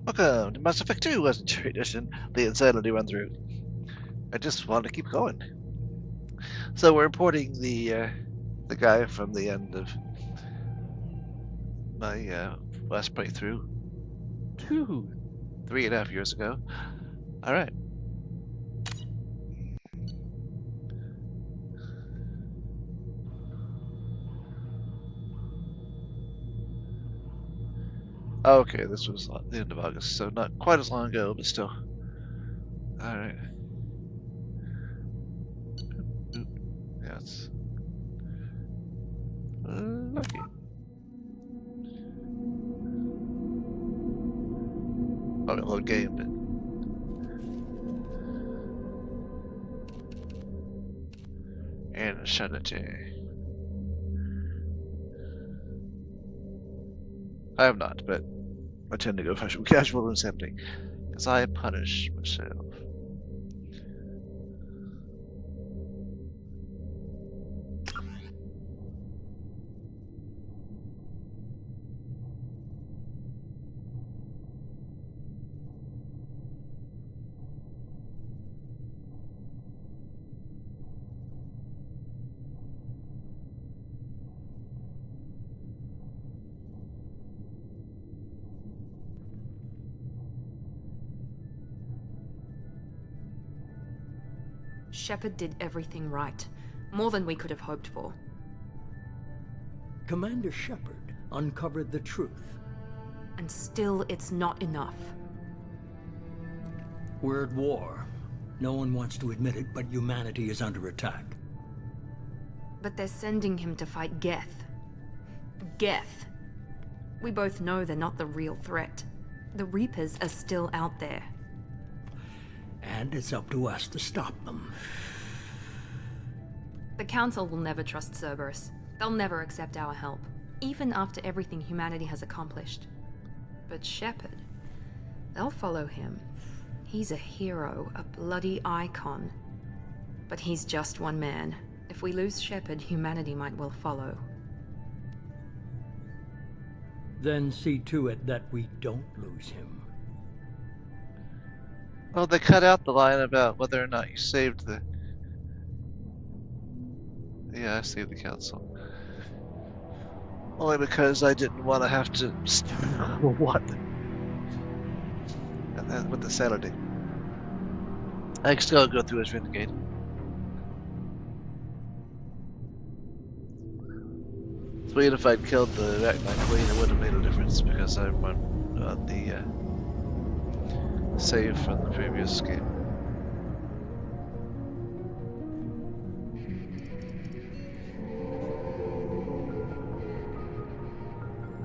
Welcome to Mass Effect 2 Legendary Edition, the Insanity Run Through. I just want to keep going. So we're importing the guy from the end of my last playthrough 3.5 years ago. Alright. Okay, this was the end of August, so not quite as long ago, but still. Alright. Yeah, it's lucky. Oh, load game, but and Insanity. I have not, but I tend to go casual insanity because I punish myself. Shepard did everything right. More than we could have hoped for. Commander Shepard uncovered the truth. And still, it's not enough. We're at war. No one wants to admit it, but humanity is under attack. But they're sending him to fight Geth. Geth. We both know they're not the real threat. The Reapers are still out there. And it's up to us to stop them. The Council will never trust Cerberus. They'll never accept our help, even after everything humanity has accomplished. But Shepard, they'll follow him. He's a hero, a bloody icon. But he's just one man. If we lose Shepard, humanity might well follow. Then see to it that we don't lose him. Well, they cut out the line about whether or not you saved the... Yeah, I saved the council. Only because I didn't want to have to... What? And then with the sanity. I can still go through as Renegade. So even if I'd killed the Arachnite Queen, it wouldn't have made a difference because I run on the save from the previous game.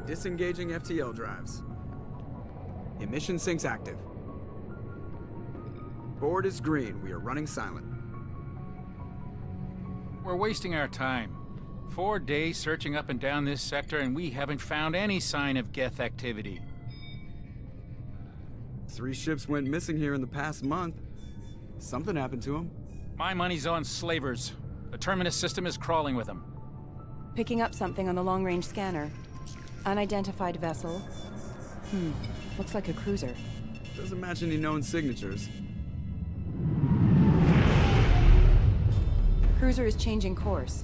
Disengaging FTL drives. Emission sinks active. Board is green. We are running silent. We're wasting our time. 4 days searching up and down this sector, and we haven't found any sign of Geth activity. 3 ships went missing here in the past month. Something happened to them. My money's on slavers. The Terminus system is crawling with them. Picking up something on the long-range scanner. Unidentified vessel. Looks like a cruiser. Doesn't match any known signatures. Cruiser is changing course.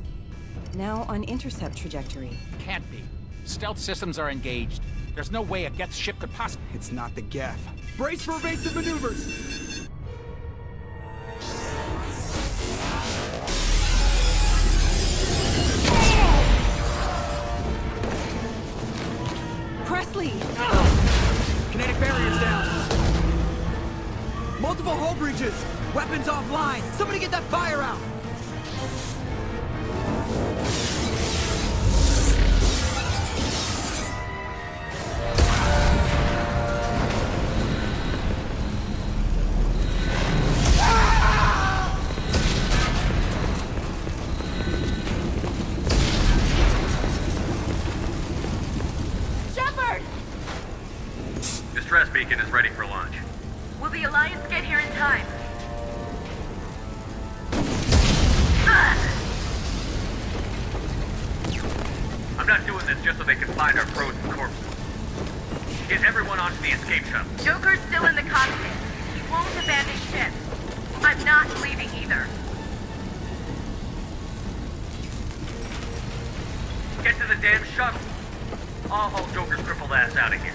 Now on intercept trajectory. Can't be. Stealth systems are engaged. There's no way a Geth ship could possibly... It's not the Geth. Brace for evasive maneuvers! Presley! Kinetic barriers down. Multiple hull breaches. Weapons offline. Somebody get that fire out. Distress beacon is ready for launch. Will the Alliance get here in time? I'm not doing this just so they can find our frozen corpses. Get everyone onto the escape shuttle. Joker's still in the cockpit. He won't abandon ship. I'm not leaving either. Get to the damn shuttle. I'll haul Joker's crippled ass out of here.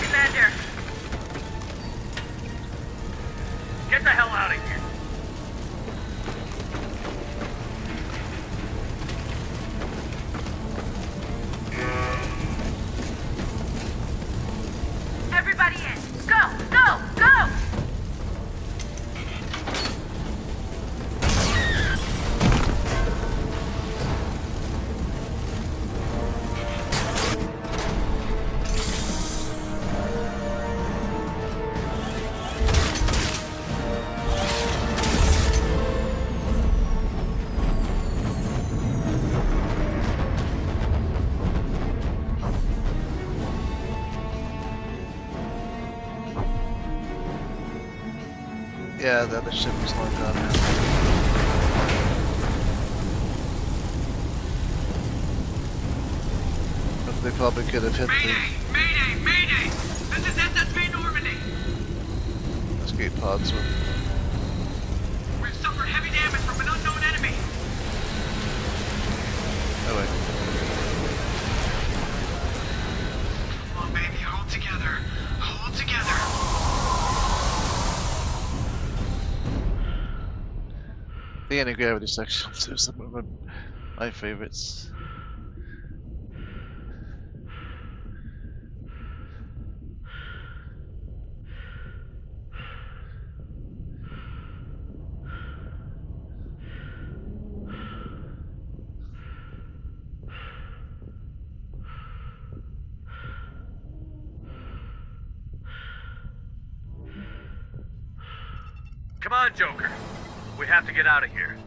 Commander, Get the hell out of here. everybody in. Go, go, go! Yeah, the other ship was slowing down now. But they probably could have hit Mayday! Mayday! This is SSV Normandy! the escape pods with. We've suffered heavy damage from an unknown enemy! Oh wait. Come on, baby, hold together. Hold together. The anti-gravity sections are some of my favorites. Come on, Joker. We have to get out of here.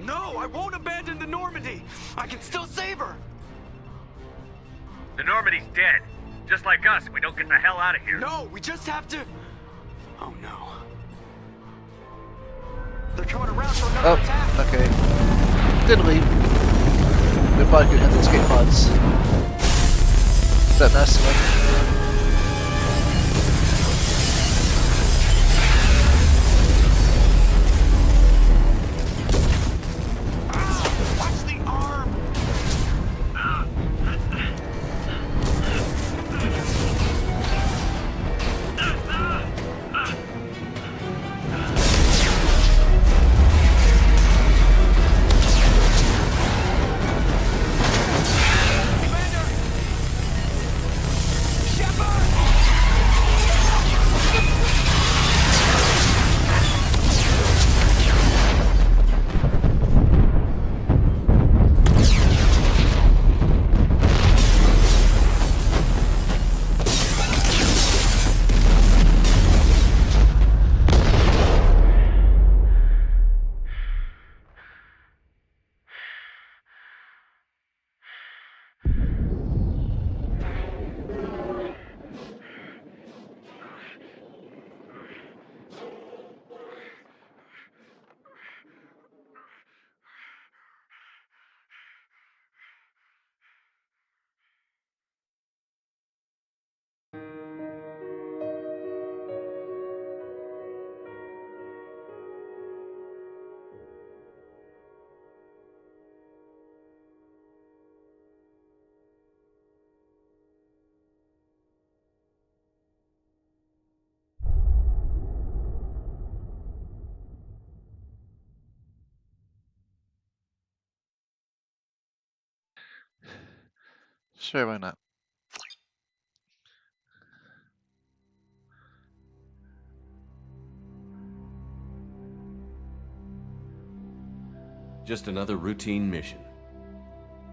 No, I won't abandon the Normandy. I can still save her. The Normandy's dead. Just like us if we don't get the hell out of here. No, we just have to... Oh no. They're coming around for another attack. Oh, okay. Didn't leave. We probably could hit the escape pods. Is that nice one? Watch the arm. Sure, why not? Just another routine mission.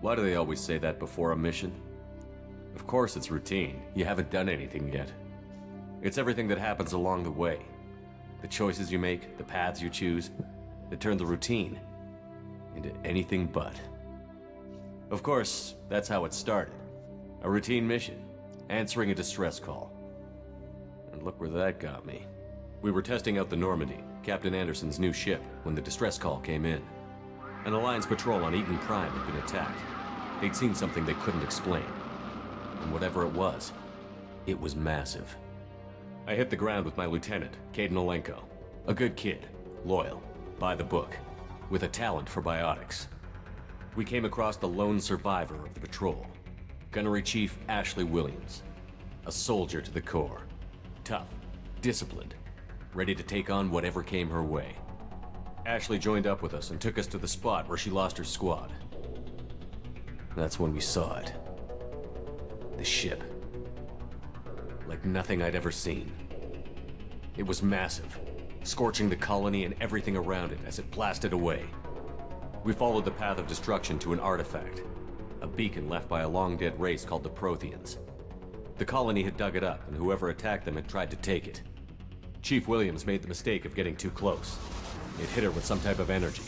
Why do they always say that before a mission? Of course it's routine. You haven't done anything yet. It's everything that happens along the way. The choices you make, the paths you choose, that turn the routine into anything but. Of course, that's how it started. A routine mission, answering a distress call. And look where that got me. We were testing out the Normandy, Captain Anderson's new ship, when the distress call came in. An Alliance patrol on Eden Prime had been attacked. They'd seen something they couldn't explain. And whatever it was massive. I hit the ground with my lieutenant, Caden Olenko. A good kid, loyal, by the book, with a talent for biotics. We came across the lone survivor of the patrol, Gunnery Chief Ashley Williams. A soldier to the core. Tough, disciplined, ready to take on whatever came her way. Ashley joined up with us and took us to the spot where she lost her squad. That's when we saw it. The ship. Like nothing I'd ever seen. It was massive, scorching the colony and everything around it as it blasted away. We followed the path of destruction to an artifact, a beacon left by a long-dead race called the Protheans. The colony had dug it up, and whoever attacked them had tried to take it. Chief Williams made the mistake of getting too close. It hit her with some type of energy.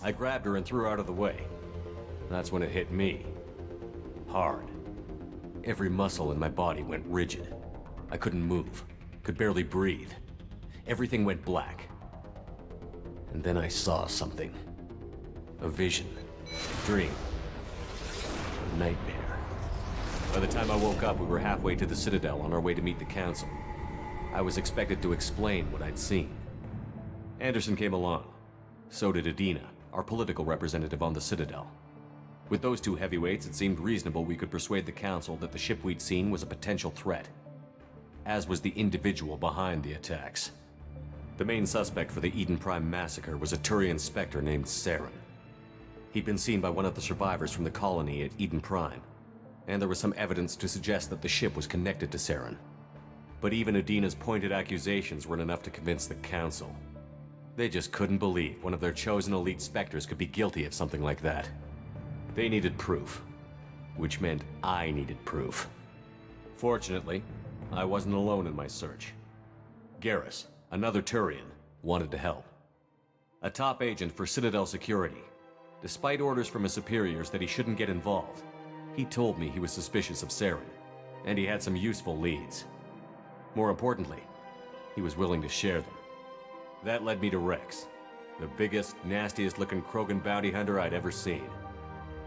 I grabbed her and threw her out of the way. That's when it hit me. Hard. Every muscle in my body went rigid. I couldn't move, could barely breathe. Everything went black. And then I saw something. A vision. A dream. A nightmare. By the time I woke up, we were halfway to the Citadel on our way to meet the Council. I was expected to explain what I'd seen. Anderson came along. So did Adina, our political representative on the Citadel. With those two heavyweights, it seemed reasonable we could persuade the Council that the ship we'd seen was a potential threat. As was the individual behind the attacks. The main suspect for the Eden Prime massacre was a Turian Spectre named Saren. He'd been seen by one of the survivors from the colony at Eden Prime, and there was some evidence to suggest that the ship was connected to Saren. But even Adina's pointed accusations weren't enough to convince the Council. They just couldn't believe one of their chosen elite Spectres could be guilty of something like that. They needed proof, which meant I needed proof. Fortunately, I wasn't alone in my search. Garrus, another Turian, wanted to help. A top agent for Citadel Security. Despite orders from his superiors that he shouldn't get involved, he told me he was suspicious of Saren, and he had some useful leads. More importantly, he was willing to share them. That led me to Rex, the biggest, nastiest-looking Krogan bounty hunter I'd ever seen.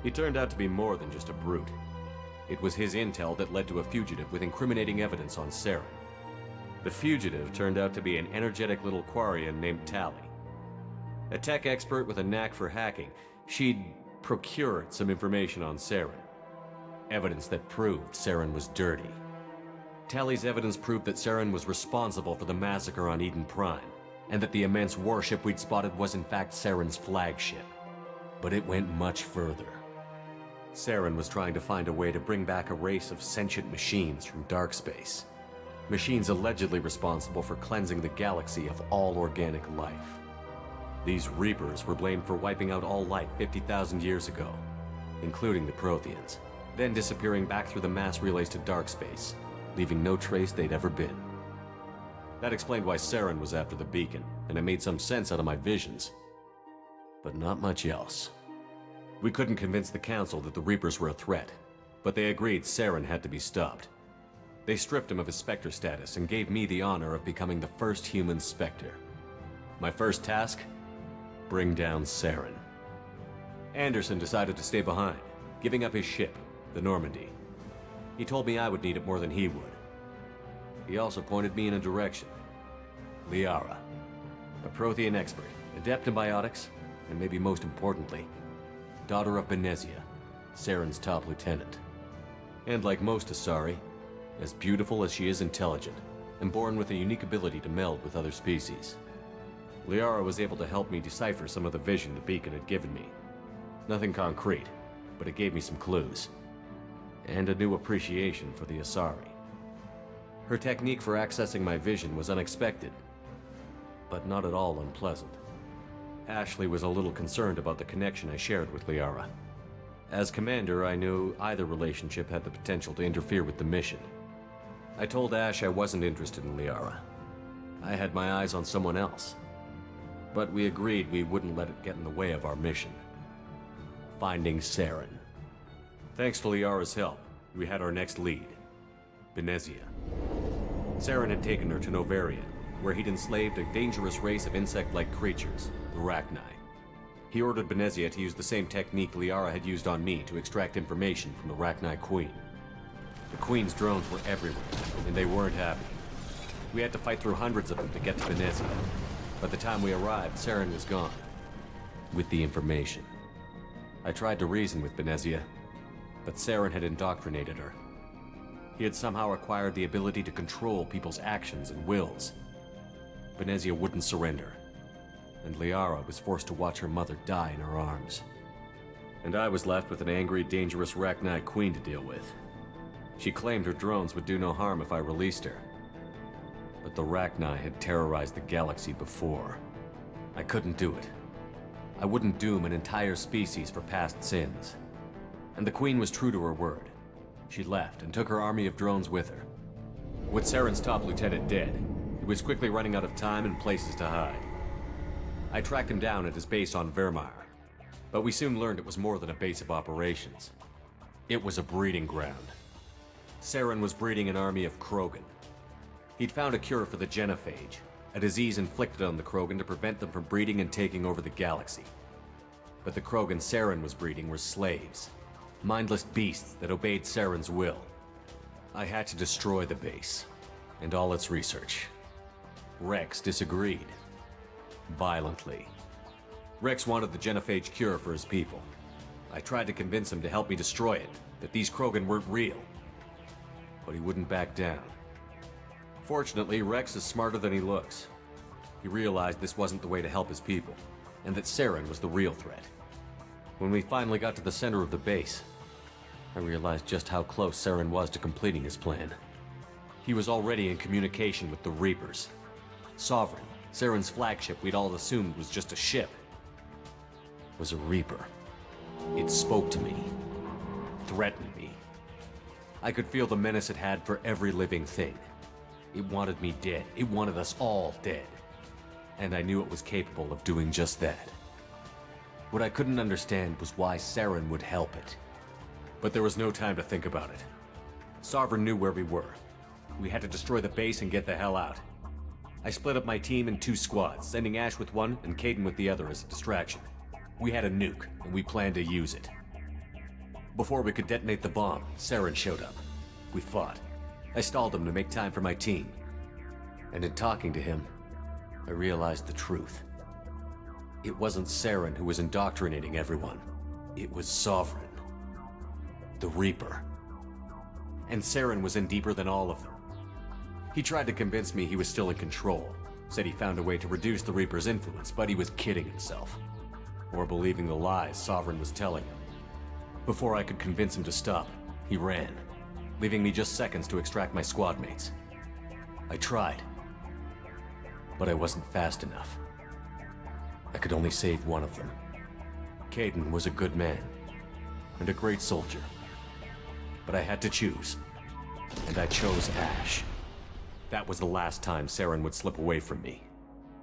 He turned out to be more than just a brute. It was his intel that led to a fugitive with incriminating evidence on Saren. The fugitive turned out to be an energetic little Quarian named Tali. A tech expert with a knack for hacking, she'd procured some information on Saren. Evidence that proved Saren was dirty. Tali's evidence proved that Saren was responsible for the massacre on Eden Prime, and that the immense warship we'd spotted was in fact Saren's flagship. But it went much further. Saren was trying to find a way to bring back a race of sentient machines from dark space. Machines allegedly responsible for cleansing the galaxy of all organic life. These Reapers were blamed for wiping out all life 50,000 years ago, including the Protheans, then disappearing back through the mass relays to dark space, leaving no trace they'd ever been. That explained why Saren was after the beacon, and it made some sense out of my visions. But not much else. We couldn't convince the Council that the Reapers were a threat, but they agreed Saren had to be stopped. They stripped him of his Spectre status and gave me the honor of becoming the first human Spectre. My first task? Bring down Saren. Anderson decided to stay behind, giving up his ship, the Normandy. He told me I would need it more than he would. He also pointed me in a direction. Liara, a Prothean expert, adept in biotics, and maybe most importantly, daughter of Benezia, Saren's top lieutenant. And like most Asari, as beautiful as she is intelligent, and born with a unique ability to meld with other species. Liara was able to help me decipher some of the vision the beacon had given me. Nothing concrete, but it gave me some clues. And a new appreciation for the Asari. Her technique for accessing my vision was unexpected, but not at all unpleasant. Ashley was a little concerned about the connection I shared with Liara. As commander, I knew either relationship had the potential to interfere with the mission. I told Ash I wasn't interested in Liara. I had my eyes on someone else. But we agreed we wouldn't let it get in the way of our mission. Finding Saren. Thanks to Liara's help, we had our next lead. Benezia. Saren had taken her to Novarian, where he'd enslaved a dangerous race of insect-like creatures, the Rachni. He ordered Benezia to use the same technique Liara had used on me to extract information from the Rachni Queen. The Queen's drones were everywhere, and they weren't happy. We had to fight through hundreds of them to get to Benezia. By the time we arrived, Saren was gone. With the information. I tried to reason with Benezia, but Saren had indoctrinated her. He had somehow acquired the ability to control people's actions and wills. Benezia wouldn't surrender, and Liara was forced to watch her mother die in her arms. And I was left with an angry, dangerous Rachni Queen to deal with. She claimed her drones would do no harm if I released her. But the Rachni had terrorized the galaxy before. I couldn't do it. I wouldn't doom an entire species for past sins. And the Queen was true to her word. She left and took her army of drones with her. With Saren's top lieutenant dead, he was quickly running out of time and places to hide. I tracked him down at his base on Vermeer, but we soon learned it was more than a base of operations. It was a breeding ground. Saren was breeding an army of Krogan. He'd found a cure for the genophage, a disease inflicted on the Krogan to prevent them from breeding and taking over the galaxy. But the Krogan Saren was breeding were slaves, mindless beasts that obeyed Saren's will. I had to destroy the base, and all its research. Rex disagreed. Violently. Rex wanted the genophage cure for his people. I tried to convince him to help me destroy it, that these Krogan weren't real. But he wouldn't back down. Fortunately, Rex is smarter than he looks. He realized this wasn't the way to help his people, and that Saren was the real threat. When we finally got to the center of the base, I realized just how close Saren was to completing his plan. He was already in communication with the Reapers. Sovereign, Saren's flagship we'd all assumed was just a ship, was a Reaper. It spoke to me, threatened me. I could feel the menace it had for every living thing. It wanted me dead. It wanted us all dead. And I knew it was capable of doing just that. What I couldn't understand was why Saren would help it. But there was no time to think about it. Sovereign knew where we were. We had to destroy the base and get the hell out. I split up my team in 2 squads, sending Ash with one and Kaidan with the other as a distraction. We had a nuke, and we planned to use it. Before we could detonate the bomb, Saren showed up. We fought. I stalled him to make time for my team. And in talking to him, I realized the truth. It wasn't Saren who was indoctrinating everyone. It was Sovereign. The Reaper. And Saren was in deeper than all of them. He tried to convince me he was still in control. Said he found a way to reduce the Reaper's influence, but he was kidding himself. Or believing the lies Sovereign was telling him. Before I could convince him to stop, he ran, leaving me just seconds to extract my squad mates. I tried, but I wasn't fast enough. I could only save one of them. Kaidan was a good man, and a great soldier. But I had to choose, and I chose Ash. That was the last time Saren would slip away from me.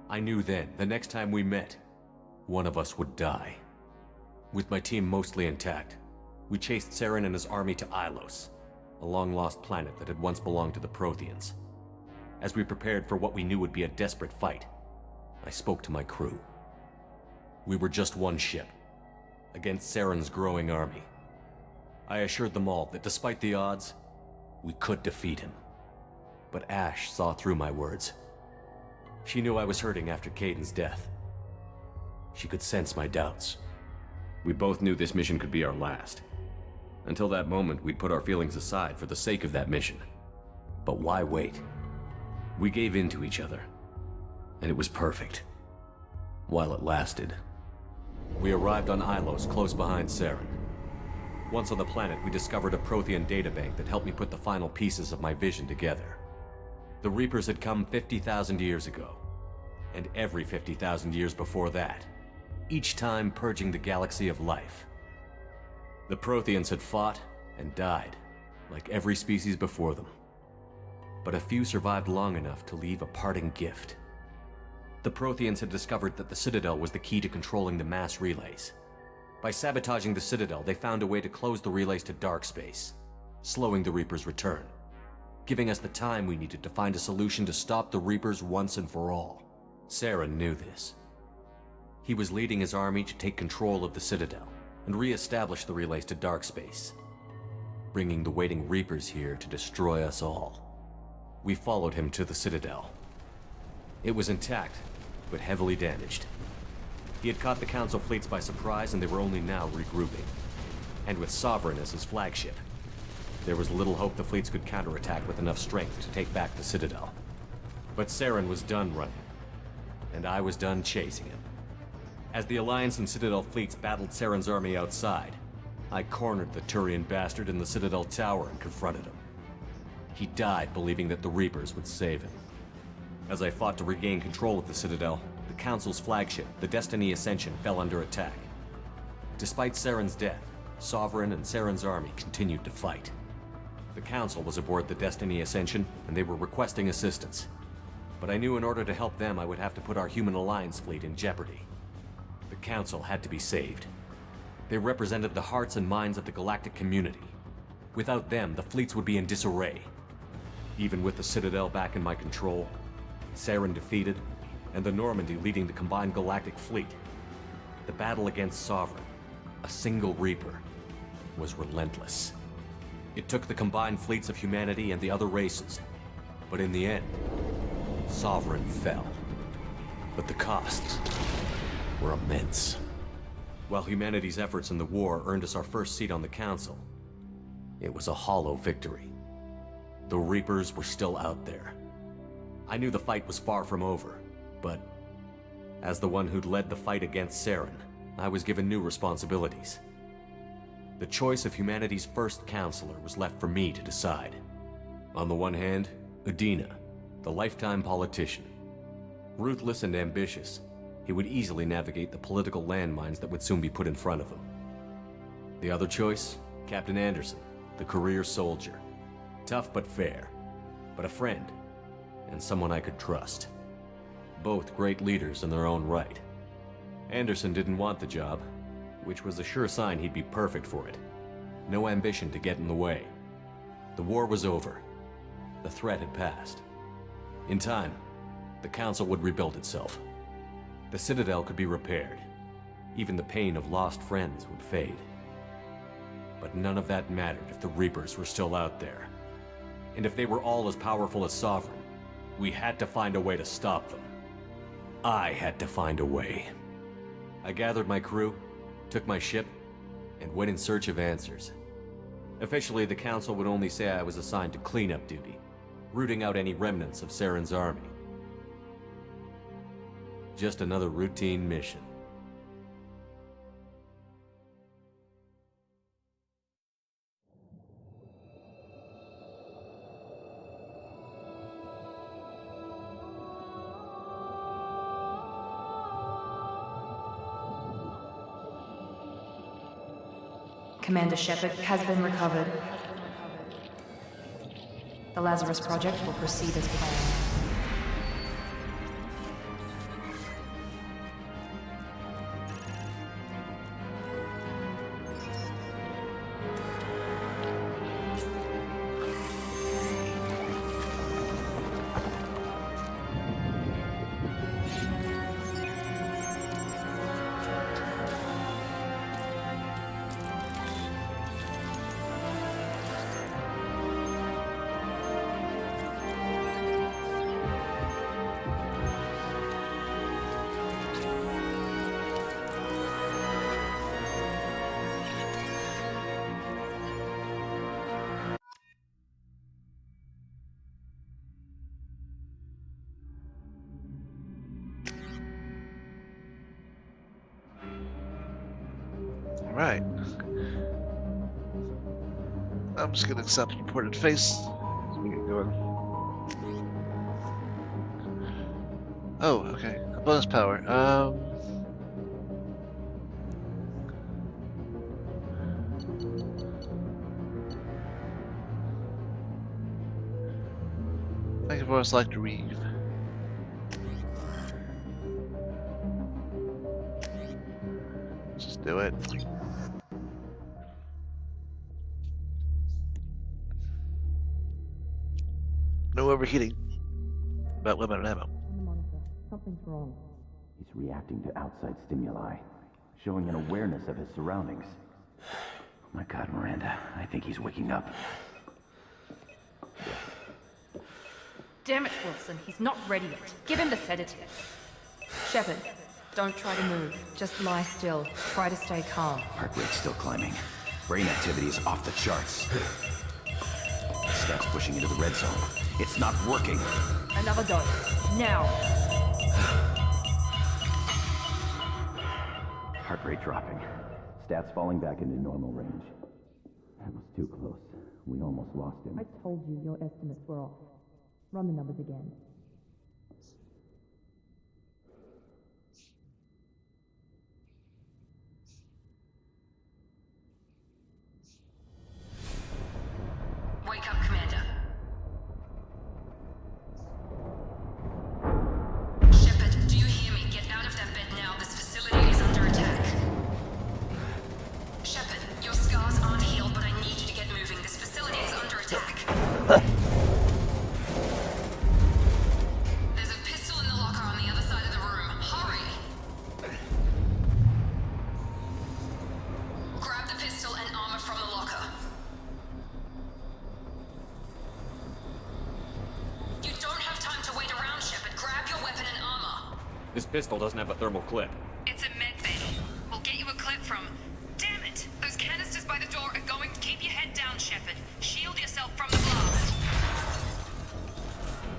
I knew then, the next time we met, one of us would die. With my team mostly intact, we chased Saren and his army to Ilos, a long-lost planet that had once belonged to the Protheans. As we prepared for what we knew would be a desperate fight, I spoke to my crew. We were just one ship, against Saren's growing army. I assured them all that despite the odds, we could defeat him. But Ash saw through my words. She knew I was hurting after Kaidan's death. She could sense my doubts. We both knew this mission could be our last. Until that moment, we'd put our feelings aside for the sake of that mission. But why wait? We gave in to each other, and it was perfect. While it lasted. We arrived on Ilos, close behind Saren. Once on the planet, we discovered a Prothean databank that helped me put the final pieces of my vision together. The Reapers had come 50,000 years ago, and every 50,000 years before that, each time purging the galaxy of life. The Protheans had fought and died, like every species before them. But a few survived long enough to leave a parting gift. The Protheans had discovered that the Citadel was the key to controlling the mass relays. By sabotaging the Citadel, they found a way to close the relays to dark space, slowing the Reapers' return, giving us the time we needed to find a solution to stop the Reapers once and for all. Saren knew this. He was leading his army to take control of the Citadel and re-establish the relays to dark space, bringing the waiting Reapers here to destroy us all. We followed him to the Citadel. It was intact, but heavily damaged. He had caught the Council fleets by surprise, and they were only now regrouping. And with Sovereign as his flagship, there was little hope the fleets could counterattack with enough strength to take back the Citadel. But Saren was done running, and I was done chasing him. As the Alliance and Citadel fleets battled Saren's army outside, I cornered the Turian bastard in the Citadel tower and confronted him. He died believing that the Reapers would save him. As I fought to regain control of the Citadel, the Council's flagship, the Destiny Ascension, fell under attack. Despite Saren's death, Sovereign and Saren's army continued to fight. The Council was aboard the Destiny Ascension, and they were requesting assistance. But I knew in order to help them, I would have to put our Human Alliance fleet in jeopardy. The Council had to be saved. They represented the hearts and minds of the galactic community. Without them, the fleets would be in disarray. Even with the Citadel back in my control, Saren defeated, and the Normandy leading the combined galactic fleet, the battle against Sovereign, a single Reaper, was relentless. It took the combined fleets of humanity and the other races, but in the end, Sovereign fell. But the costs were immense. While humanity's efforts in the war earned us our first seat on the Council, it was a hollow victory. The Reapers were still out there. I knew the fight was far from over, but as the one who'd led the fight against Saren, I was given new responsibilities. The choice of humanity's first counselor was left for me to decide. On the one hand, Udina, the lifetime politician. Ruthless and ambitious, he would easily navigate the political landmines that would soon be put in front of him. The other choice, Captain Anderson, the career soldier. Tough but fair, but a friend, and someone I could trust. Both great leaders in their own right. Anderson didn't want the job, which was a sure sign he'd be perfect for it. No ambition to get in the way. The war was over. The threat had passed. In time, the Council would rebuild itself. The Citadel could be repaired. Even the pain of lost friends would fade. But none of that mattered if the Reapers were still out there. And if they were all as powerful as Sovereign, we had to find a way to stop them. I had to find a way. I gathered my crew, took my ship, and went in search of answers. Officially, the Council would only say I was assigned to cleanup duty, rooting out any remnants of Saren's army. Just another routine mission. Commander Shepard has been recovered. The Lazarus Project will proceed as planned. Right. I'm just gonna accept reported face so we get going. Oh, okay. A bonus power. Thank you for select Reeve. Just do it. No overheating. About women and ammo. Something's wrong. He's reacting to outside stimuli, showing an awareness of his surroundings. Oh my God, Miranda, I think he's waking up. Damn it, Wilson, he's not ready yet. Give him the sedative. Shepard, don't try to move. Just lie still. Try to stay calm. Heart rate's still climbing. Brain activity is off the charts. Stats pushing into the red zone. It's not working. Another dose. Now. Heart rate dropping. Stats falling back into normal range. That was too close. We almost lost him. I told you your estimates were off. Run the numbers again. Wake up, Commander. Shepard, do you hear me? Get out of that bed now. This facility is under attack. Shepard, your scars aren't healed, but I need you to get moving. This facility is under attack. There's a pistol in the locker on the other side of the room. Hurry! Grab the pistol and armor from the locker. You don't have time to wait around, Shepard. Grab your weapon and armor. This pistol doesn't have a thermal clip. It's a med bay. We'll get you a clip from... Damn it! Those canisters by the door are going to keep your head down, Shepard. Shield yourself from the blast.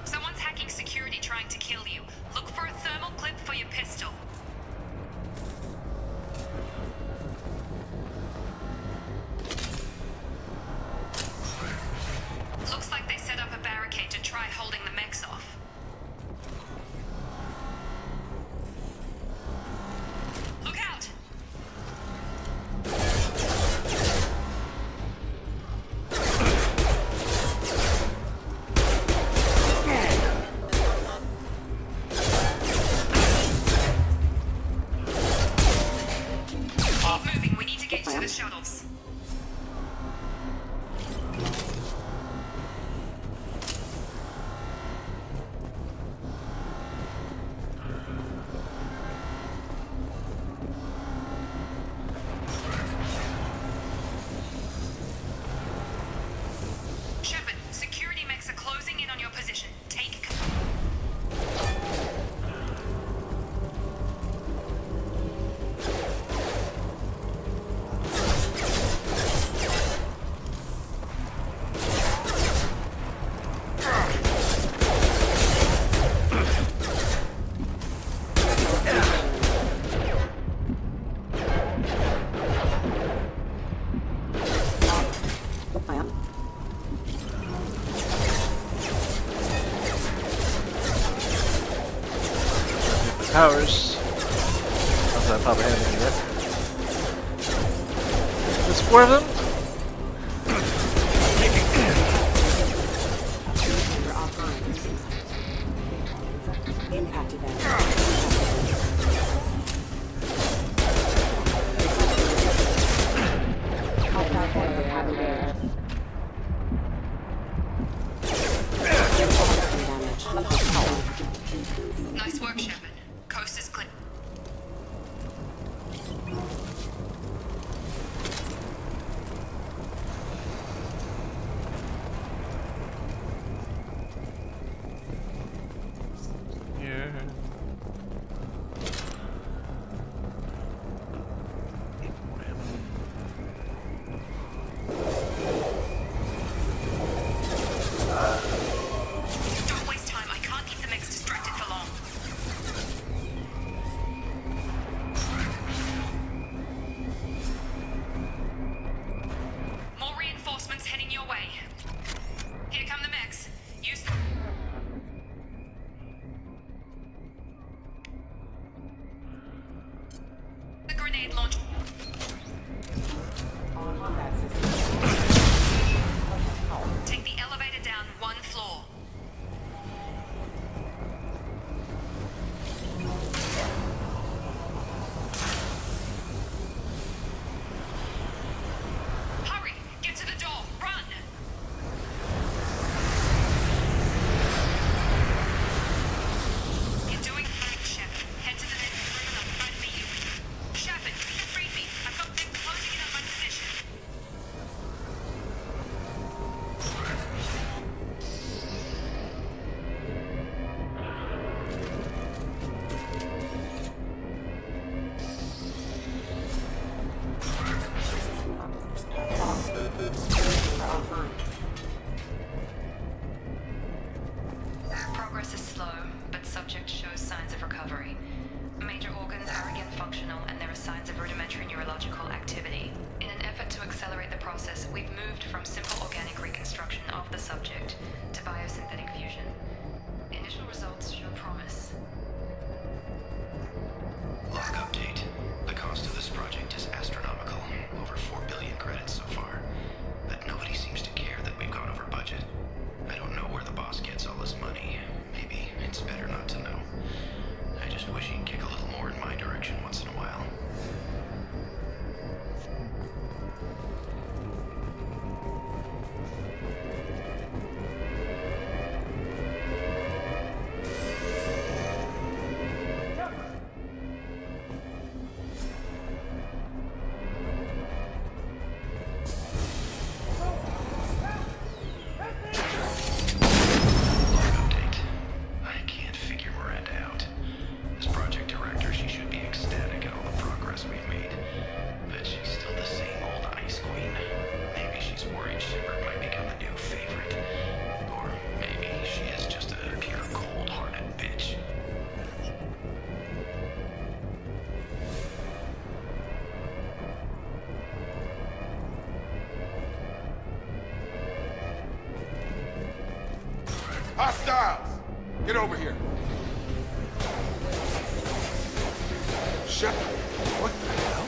Someone's hacking security trying to kill you. Look for a thermal clip for your pistol. Looks like they set up a barricade to try holding the mechs off. Look out! Keep moving, we need to get to the shuttles. Shepard, security mechs are closing in on your position. Take cover. Powers. Not that I probably have any yet. There's 4 of them? Impact event. Nice work, Shepard. Coast is clear. Here. Don't waste time. I can't keep the mechs distracted for long. Progress is slow, but subject shows signs of recovery. Major organs are again functional, and there are signs of rudimentary neurological activity. In an effort to accelerate the process, we've moved from simple organic reconstruction of the subject to biosynthetic fusion. Initial results show promise. Log update. The cost of this project is astronomical. Over 4 billion credits so far. But nobody seems to care that we've gone over budget. I don't know where the boss gets all this money. Maybe it's better not to know. I just wish he'd kick a little more in my direction once in a while. Shepard might become the new favorite. Or maybe she is just a pure cold-hearted bitch. Hostiles! Get over here. Shepard, what the hell?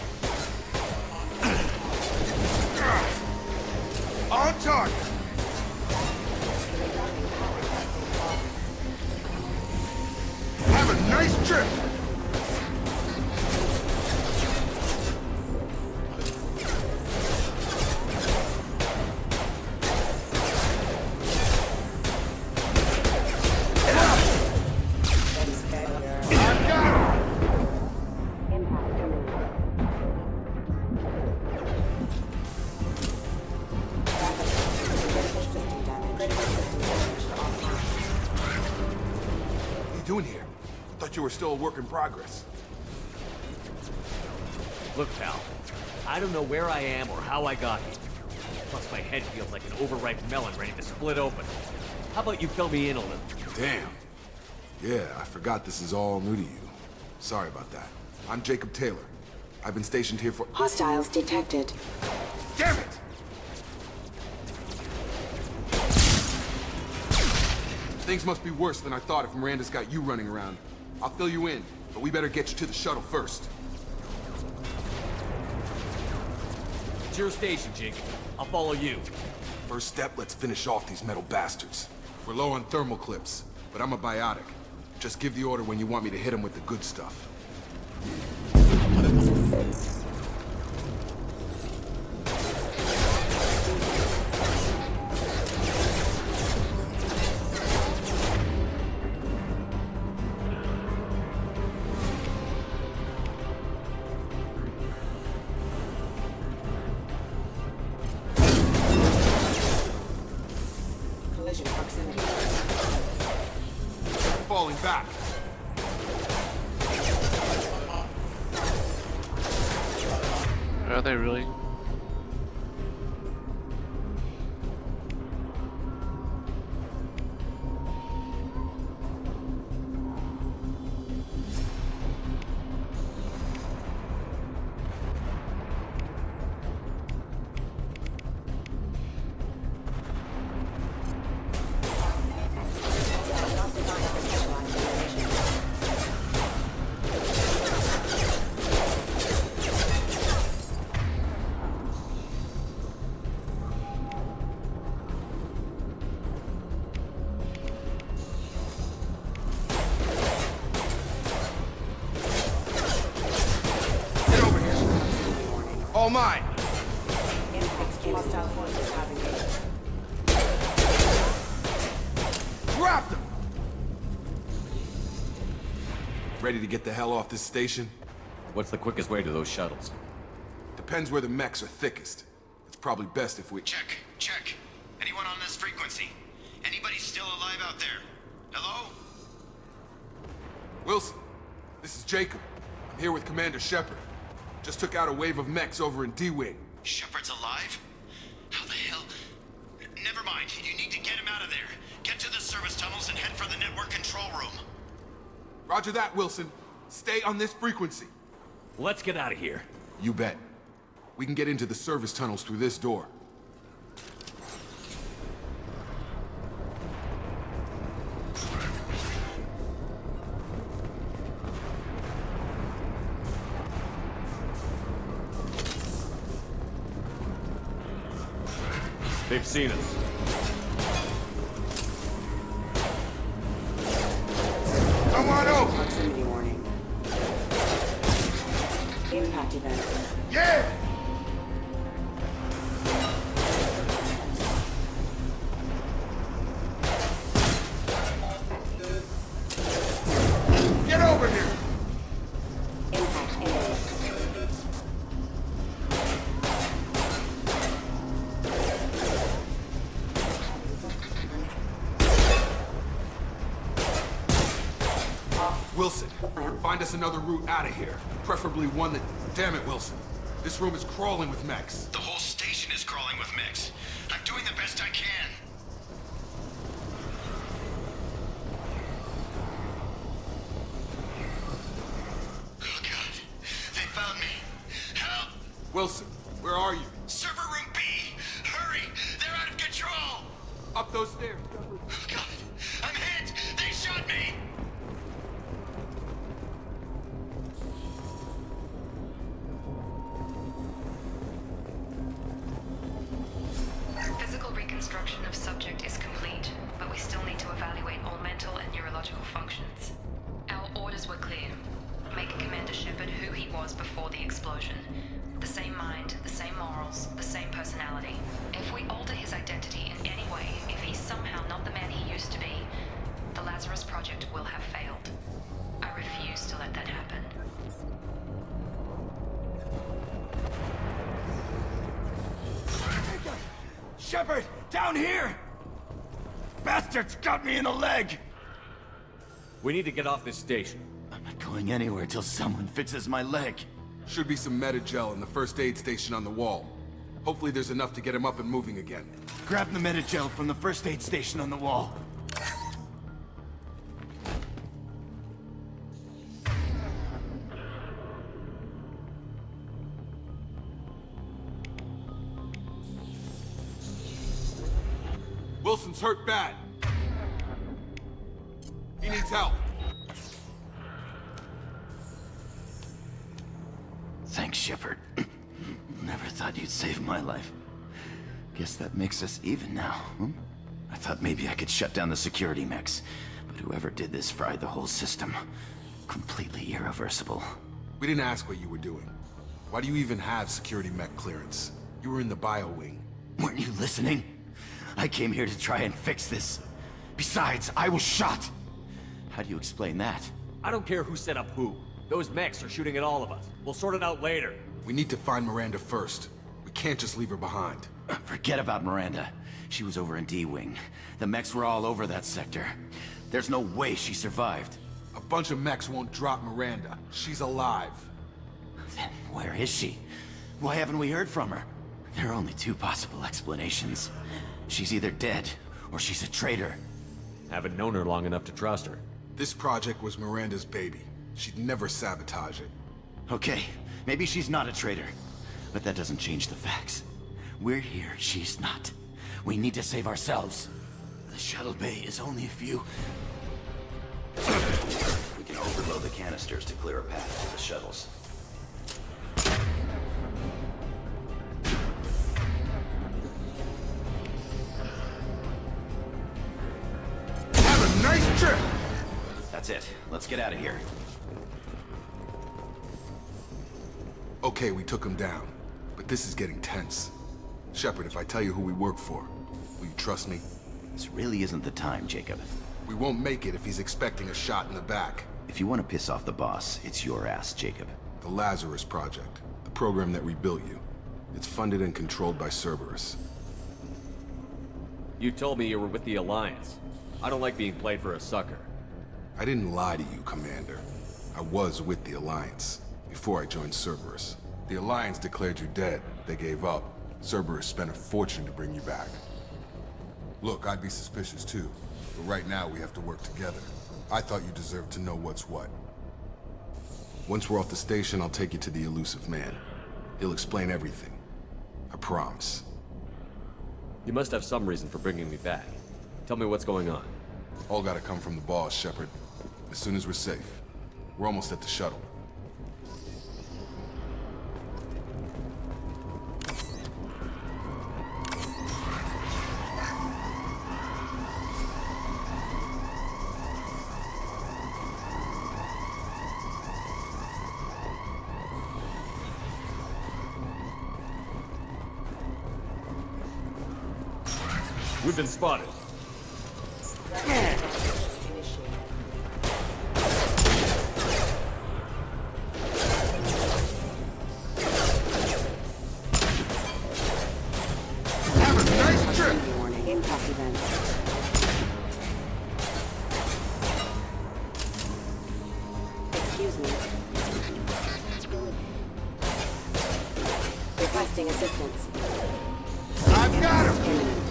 On target! Have a nice trip! Doing here? Thought you were still a work in progress. Look, pal, I don't know where I am or how I got here. Plus, my head feels like an overripe melon ready to split open. How about you fill me in a little? Damn. Yeah, I forgot this is all new to you. Sorry about that. I'm Jacob Taylor. I've been stationed here for— Hostiles detected. Damn it! Things must be worse than I thought if Miranda's got you running around. I'll fill you in, but we better get you to the shuttle first. It's your station, Jacob. I'll follow you. First step, let's finish off these metal bastards. We're low on thermal clips, but I'm a biotic. Just give the order when you want me to hit them with the good stuff. Falling back. Are they really? All mine! Drop them! Ready to get the hell off this station? What's the quickest way to those shuttles? Depends where the mechs are thickest. It's probably best if we— Check. Anyone on this frequency? Anybody still alive out there? Hello? Wilson, this is Jacob. I'm here with Commander Shepard. Just took out a wave of mechs over in D-Wing. Shepard's alive? How the hell? Never mind. You need to get him out of there. Get to the service tunnels and head for the network control Roger that, Wilson. Stay on this frequency. Let's get out of here. You bet. We can get into the service tunnels through this door. They've seen us. Come on over! Proximity warning. Impact event. Yeah! Get over here! Impact imminent. Wilson, find us another route out of here. Preferably one that... Damn it, Wilson. This room is crawling with mechs. The whole station is crawling with mechs. I'm doing the best I can. Oh God, they found me. Help! Wilson, where are you? Server room B! Hurry! They're out of control! Up those stairs. Oh God, I'm hit! They shot me! Physical reconstruction of subject is complete, but we still need to evaluate all mental and neurological functions. Our orders were clear. Make Commander Shepard who he was before the explosion. The same mind, the same morals, the same personality. If we alter his identity in any way, if he's somehow not the man he used to be, the Lazarus Project will have failed. I refuse to let that happen. Shepard, down here! Bastards got me in the leg! We need to get off this station. I'm not going anywhere till someone fixes my leg. Should be some Medi-gel in the first aid station on the wall. Hopefully there's enough to get him up and moving again. Grab the Medi-gel from the first aid station on the wall. Wilson's hurt bad. He needs help. Thanks, Shepard. Never thought you'd save my life. Guess that makes us even now, I thought maybe I could shut down the security mechs, but whoever did this fried the whole system. Completely irreversible. We didn't ask what you were doing. Why do you even have security mech clearance? You were in the bio wing. Weren't you listening? I came here to try and fix this. Besides, I was shot. How do you explain that? I don't care who set up who. Those mechs are shooting at all of us. We'll sort it out later. We need to find Miranda first. We can't just leave her behind. Forget about Miranda. She was over in D-Wing. The mechs were all over that sector. There's no way she survived. A bunch of mechs won't drop Miranda. She's alive. Then where is she? Why haven't we heard from her? There are only two possible explanations. She's either dead, or she's a traitor. Haven't known her long enough to trust her. This project was Miranda's baby. She'd never sabotage it. Okay, maybe she's not a traitor. But that doesn't change the facts. We're here, she's not. We need to save ourselves. The shuttle bay is only a few... We can overload the canisters to clear a path to the shuttles. Have a nice trip! That's it. Let's get out of here. Okay, we took him down. But this is getting tense. Shepard, if I tell you who we work for, will you trust me? This really isn't the time, Jacob. We won't make it if he's expecting a shot in the back. If you want to piss off the boss, it's your ass, Jacob. The Lazarus Project. The program that rebuilt you. It's funded and controlled by Cerberus. You told me you were with the Alliance. I don't like being played for a sucker. I didn't lie to you, Commander. I was with the Alliance, before I joined Cerberus. The Alliance declared you dead. They gave up. Cerberus spent a fortune to bring you back. Look, I'd be suspicious too, but right now we have to work together. I thought you deserved to know what's what. Once we're off the station, I'll take you to the elusive man. He'll explain everything. I promise. You must have some reason for bringing me back. Tell me what's going on. All gotta come from the boss, Shepard. As soon as we're safe. We're almost at the shuttle. We've been spotted. Warning. Impact event. Excuse me. Requesting assistance. I've got him! Imminent.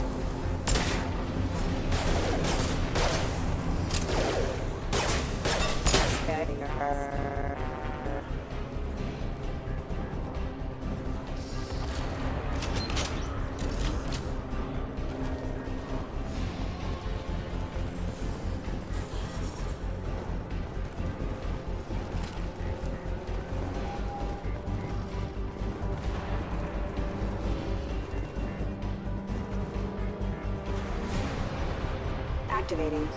Activating.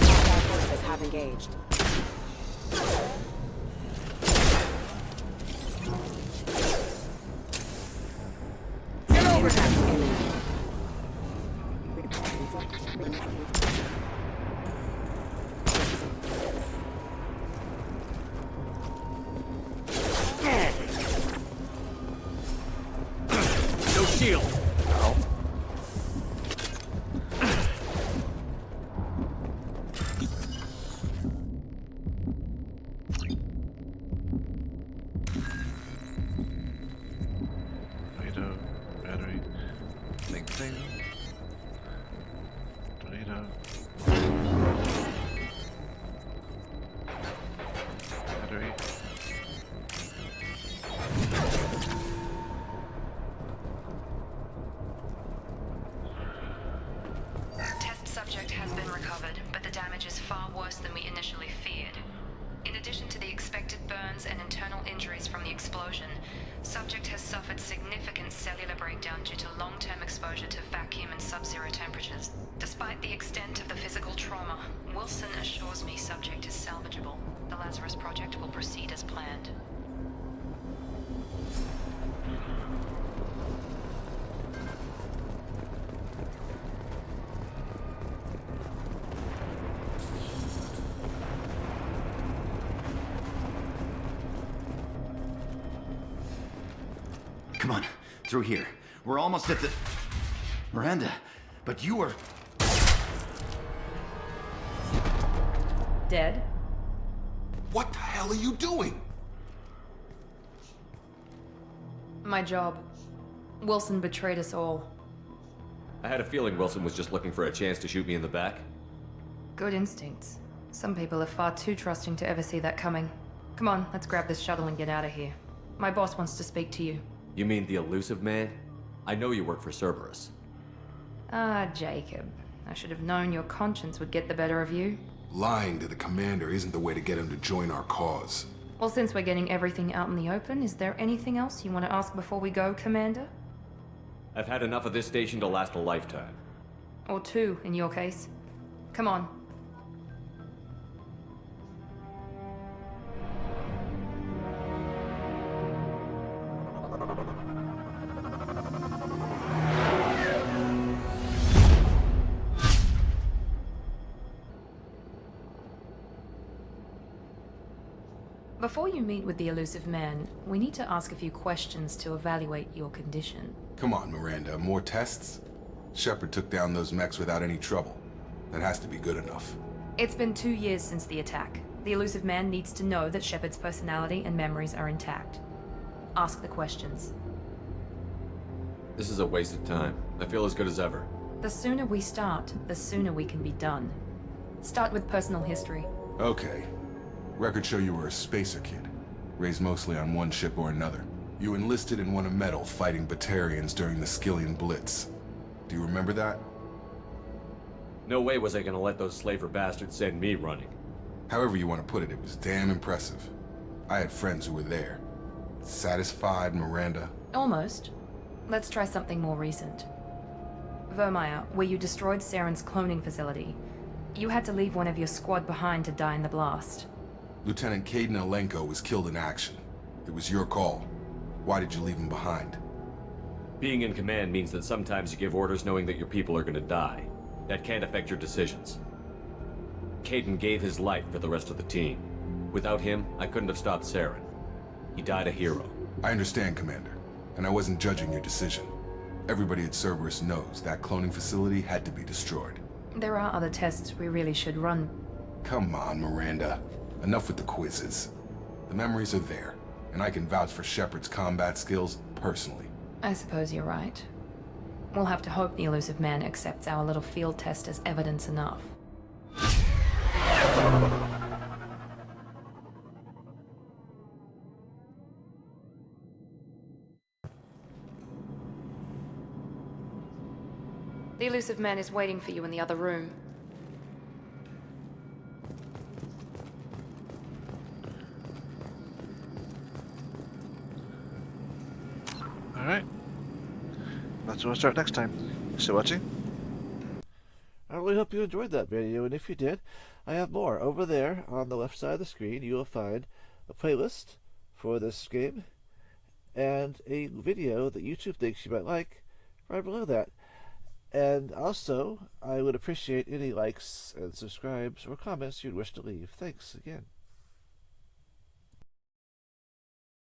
Combat forces have engaged. Get over Impact here! imminent. No shield. Tornado, battery, thing. Tornado. Battery. Test subject has been recovered, but the damage is far worse than we initially feared. In addition to the expected burns and internal injuries from the explosion, subject has suffered significant cellular breakdown due to long-term exposure to vacuum and sub-zero temperatures. Despite the extent of the physical trauma, Wilson assures me subject is salvageable. The Lazarus Project will proceed as planned. Come on, through here. We're almost at the... Miranda, but you were... Dead? What the hell are you doing? My job. Wilson betrayed us all. I had a feeling Wilson was just looking for a chance to shoot me in the back. Good instincts. Some people are far too trusting to ever see that coming. Come on, let's grab this shuttle and get out of here. My boss wants to speak to you. You mean the elusive man? I know you work for Cerberus. Ah, Jacob. I should have known your conscience would get the better of you. Lying to the commander isn't the way to get him to join our cause. Well, since we're getting everything out in the open, is there anything else you want to ask before we go, Commander? I've had enough of this station to last a lifetime. Or two, in your case. Come on. Before you meet with the elusive man, we need to ask a few questions to evaluate your condition. Come on, Miranda, more tests? Shepard took down those mechs without any trouble. That has to be good enough. It's been 2 years since the attack. The elusive man needs to know that Shepard's personality and memories are intact. Ask the questions. This is a waste of time. I feel as good as ever. The sooner we start, the sooner we can be done. Start with personal history. Okay. Records show you were a spacer kid, raised mostly on one ship or another. You enlisted and won a medal fighting Batarians during the Skillian Blitz. Do you remember that? No way was I gonna let those slaver bastards send me running. However you want to put it, it was damn impressive. I had friends who were there. Satisfied, Miranda? Almost. Let's try something more recent. Vermeer, where you destroyed Saren's cloning facility. You had to leave one of your squad behind to die in the blast. Lieutenant Caden Alenko was killed in action. It was your call. Why did you leave him behind? Being in command means that sometimes you give orders knowing that your people are gonna die. That can't affect your decisions. Caden gave his life for the rest of the team. Without him, I couldn't have stopped Saren. He died a hero. I understand, Commander, and I wasn't judging your decision. Everybody at Cerberus knows that cloning facility had to be destroyed. There are other tests we really should run. Come on, Miranda. Enough with the quizzes. The memories are there, and I can vouch for Shepard's combat skills personally. I suppose you're right. We'll have to hope the Elusive Man accepts our little field test as evidence enough. The Elusive Man is waiting for you in the other room. Alright. That's where we'll start next time. Thanks for watching. I really hope you enjoyed that video, and if you did, I have more. Over there, on the left side of the screen, you will find a playlist for this game, and a video that YouTube thinks you might like right below that. And also, I would appreciate any likes and subscribes or comments you'd wish to leave. Thanks again.